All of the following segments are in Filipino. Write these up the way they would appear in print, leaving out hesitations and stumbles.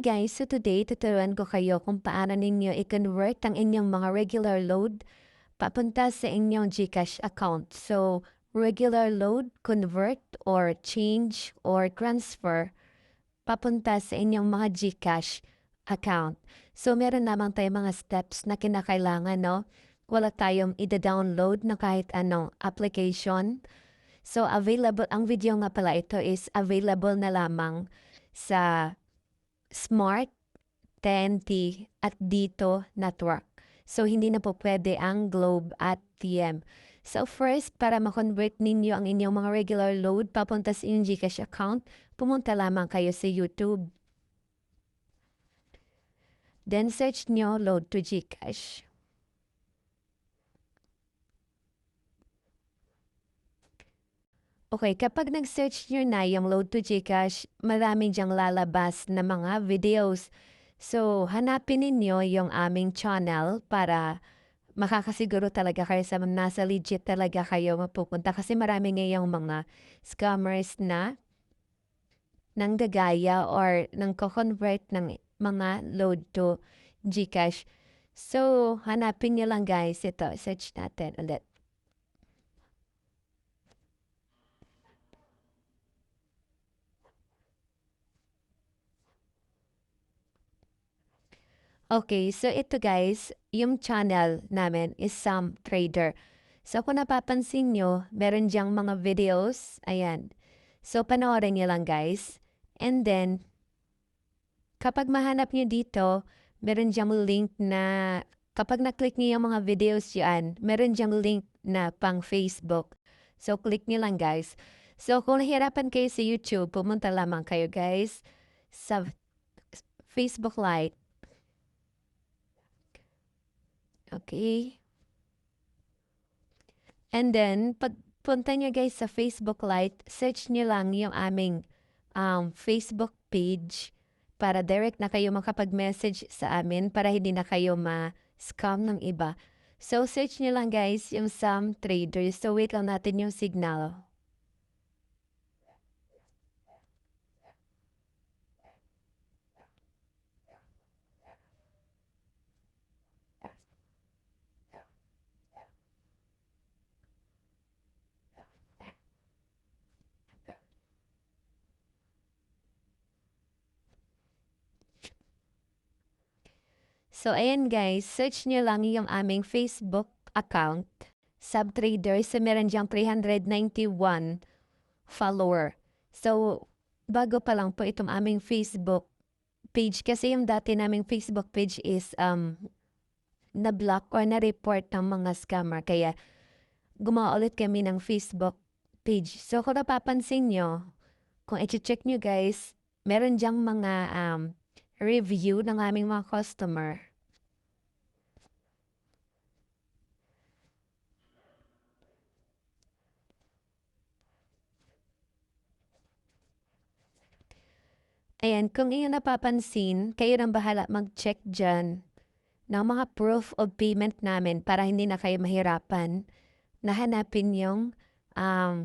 guys, so today tuturuan ko kayo kung paano ninyo i-convert ang inyong mga regular load papunta sa inyong GCash account. So, regular load, convert, or change, or transfer papunta sa inyong mga GCash account. So, meron namang tayong mga steps na kinakailangan, no? Wala tayong ida-download na kahit anong application. So, available, ang video nga pala ito is available na lamang sa Smart, TNT, at Dito Network. So, hindi na po pwede ang Globe at TM. So, first, para ma-convert ninyo ang inyong mga regular load papunta sa inyong GCash account, pumunta lamang kayo sa YouTube. Then, search nyo Load to GCash. Okay, kapag nag-search nyo na yung Load to GCash, maraming dyang lalabas na mga videos. So, hanapin ninyo yung aming channel para makakasiguro talaga kayo sa nasa legit talaga kayo mapupunta. Kasi marami ngayong mga scammers na nang gagaya or nang co-convert ng mga load to GCash. So, hanapin nyo lang guys. Ito, search natin ulit. Okay, so ito guys, yung channel namin is Sam Trader. So kung napapansin nyo, meron diyang mga videos. Ayan. So panoorin nyo lang guys. And then, kapag mahanap nyo dito, meron diyang link na, kapag na-click nyo yung mga videos yan, meron diyang link na pang Facebook. So click nyo lang guys. So kung nahihirapan kayo sa YouTube, pumunta lamang kayo guys sa Facebook Lite. Okay. And then, pagpunta nyo guys sa Facebook Lite, search nyo lang yung aming Facebook page para direct na kayo makapag-message sa amin para hindi na kayo ma-scam ng iba. So, search nyo lang guys yung Sam Traders. So, wait lang natin yung signal. So, ayan guys, search nyo lang yung aming Facebook account, Subtrader. So, meron diyang 391 follower. So, bago pa lang po itong aming Facebook page. Kasi yung dati naming Facebook page is na-block or na-report ng mga scammer. Kaya, gumawa ulit kami ng Facebook page. So, kung napapansin nyo, kung i-check nyo guys, meron diyang mga review ng aming mga customer. Ayan, kung iyon napapansin, kayo nang bahala mag-check dyan ng mga proof of payment namin para hindi na kayo mahirapan na hanapin yung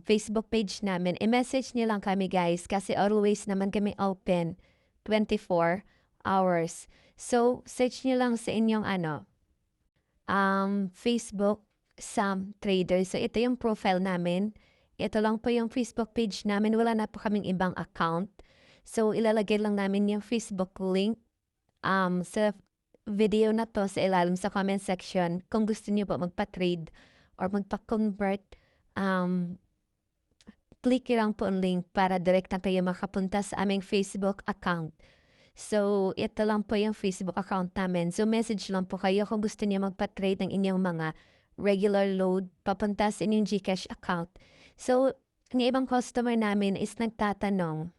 Facebook page namin. I-message niyo lang kami guys kasi always naman kami open 24 hours. So, search niyo lang sa inyong Facebook Sam Trader. So, ito yung profile namin. Ito lang po yung Facebook page namin. Wala na po kaming ibang account. So, ilalagay lang namin yung Facebook link sa video na to sa ilalim sa comment section. Kung gusto niyo po magpa-trade or magpa-convert, click lang po ang link para direct na kayo makapunta sa aming Facebook account. So, ito lang po yung Facebook account namin. So, message lang po kayo kung gusto niyo magpa-trade ng inyong mga regular load papunta sa inyong GCash account. So, ang ibang customer namin is nagtatanong,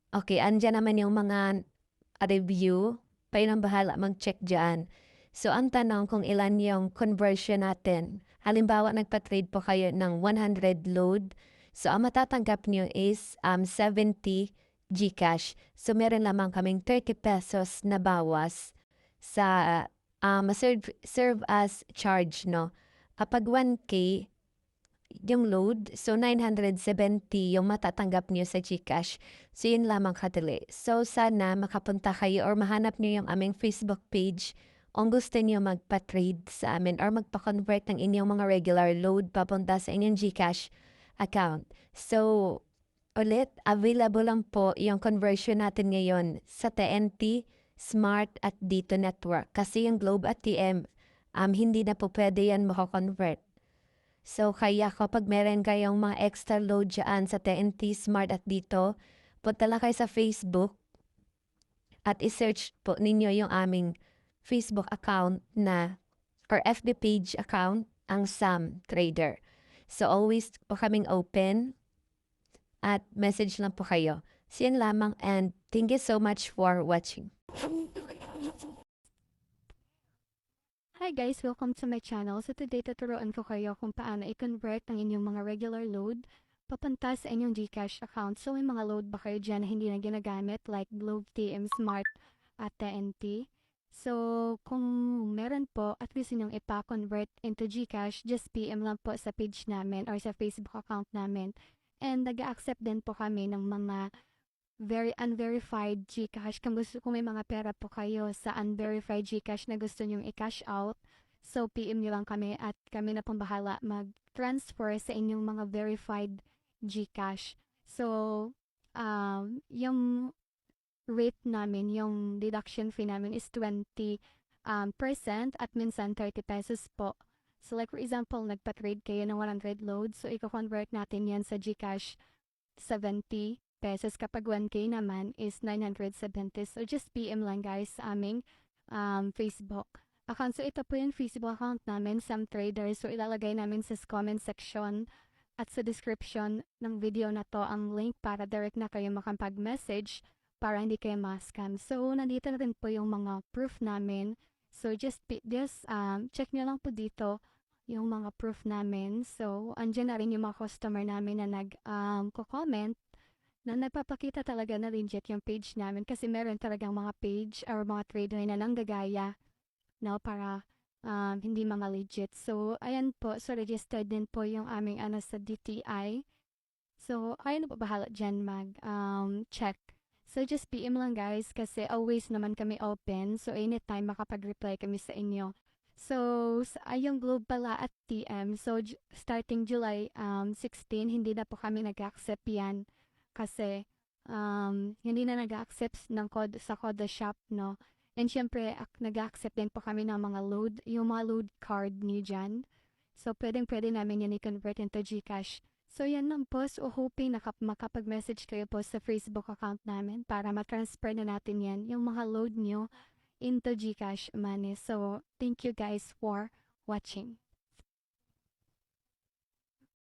okay, andyan naman yung mga review, kayo nang bahala mag-check dyan. So, ang tanong kung ilan yung conversion natin. Halimbawa, nagpa-trade po kayo ng 100 load. So, ang matatanggap nyo is 70 GCash. So, meron lamang kaming 30 pesos na bawas sa serve as charge, no? Kapag 1K, yung load. So, 970 yung matatanggap niyo sa GCash. So, yun lamang kadali. So, sana makapunta kayo or mahanap niyo yung aming Facebook page kung gusto niyo magpa-trade sa amin or magpa-convert ng inyong mga regular load papunta sa inyong GCash account. So, ulit, available lang po yung conversion natin ngayon sa TNT, Smart at Dito Network. Kasi yung Globe at TM, hindi na po pwede yan makakonvert. So, kaya kapag meron kayong mga extra load dyan sa TNT, Smart at Dito, punta lang kayo sa Facebook at isearch po ninyo yung aming Facebook account na or FB page account, ang Sam Trader. So, always po kaming open at message lang po kayo. So, yan lamang and thank you so much for watching. Hi guys! Welcome to my channel. So today tuturuan ko kayo kung paano i-convert ang inyong mga regular load papunta sa inyong GCash account. So may mga load ba kayo dyan na hindi na ginagamit like Globe, TM, Smart at TNT? So kung meron po at gusto nyong ipa-convert into GCash, just PM lang po sa page namin or sa Facebook account namin. And nag-accept din po kami ng mga very unverified GCash. Kung may mga pera po kayo sa unverified GCash na gusto nyong i-cash out, so PM nyo lang kami at kami na pong bahala mag-transfer sa inyong mga verified GCash. So, yung rate namin, yung deduction fee namin is 20% at minsan 30 pesos po. So like for example, nagpa-trade kayo ng 100 loads, so i-convert natin yan sa GCash 70 pesos. Kapag 1K naman is 970. So, just PM lang guys sa aming Facebook account. So, ito po yung Facebook account namin, Sam Trader. So, ilalagay namin sa comment section at sa description ng video na to ang link para direct na kayo makapag-message para hindi kayo ma-scam. So, nandito na rin po yung mga proof namin. So, just check nyo lang po dito yung mga proof namin. So, andyan na rin yung mga customer namin na nag-comment na nagpapakita talaga na legit yung page namin kasi meron talagang mga page or mga trader na nanggagaya no, para hindi mga legit. So, ayan po. So, registered din po yung aming sa DTI. So, ayun po bahala dyan mag-check. So, just PM lang guys kasi always naman kami open. So, anytime makapag-reply kami sa inyo. So, yung Globe pala at TM. So, starting July 16, hindi na po kami nag-accept yan. Kasi, hindi na nag-accept ng code sa Coda Shop, no? And syempre, nag-accept din po kami ng mga load, yung mga load card niyo dyan. So, pwedeng-pwede namin yan i-convert into GCash. So, yan lang po. So, hoping makapag-message kayo po sa Facebook account namin para ma-transfer na natin yan, yung mga load nyo into GCash money. So, thank you guys for watching.